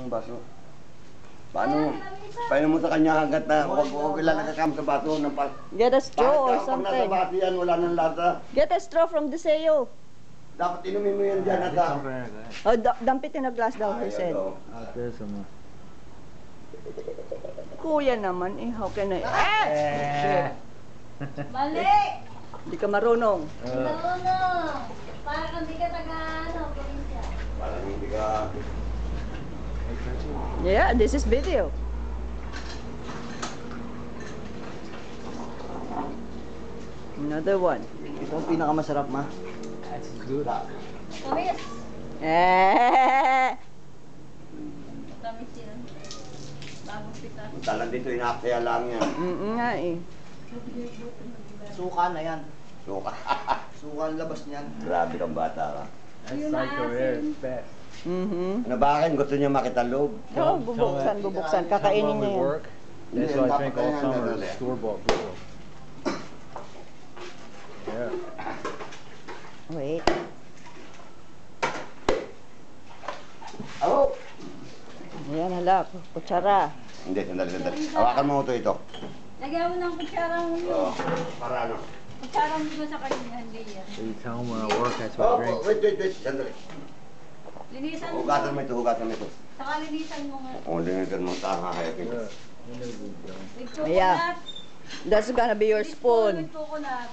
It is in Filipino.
ng baso. Paano mo sa kanya hanggat na huwag ilalagay ka sa baso ng pas. Get a straw or Pag nasa something. baso yan, wala nang lasa. Get a straw from the sayo. Dapat inumin mo yan dyan at Oh, dump it in a glass daw, he said. Kuya naman eh, how can I... Ah! Mali! Hindi ka marunong. Marunong! Parang hindi ka probinsya. parang hindi ka... Yeah, this is video. Another one. Ito ang pinakamasarap, ma. That's good. Tamis! Eh! Tamis yun. Bagong pitas. Talang dito, inaakaya lang yan. Nga eh. Suka na yan. Suka. Suka ang labas niyan. Grabe kang bata ka. That's like Korea. It's best. Mm-hmm. Ano ba akin? Gusto niya makita loob. Oh, bubuksan. Kakainin When niya we yan. work, that's what I drink all summer. Is store-bought beer. Yeah. Wait. Oh! Ayan, hala. Kutsara. Hindi, sandali. Hawakan mo ito. Lagyan mo ng kutsarang Oo. Para ano? kutsarang mo sa kanya, hindi yan. So you tell them when I work, that's what I Oh, drink. wait. Sandali. Linisan mo. Hugasan mo ito. Saka linisan mo nga. O, linisan mo. Tama kaya. Yeah. You know, With coconut. Yeah. That's gonna be your With spoon. coconut.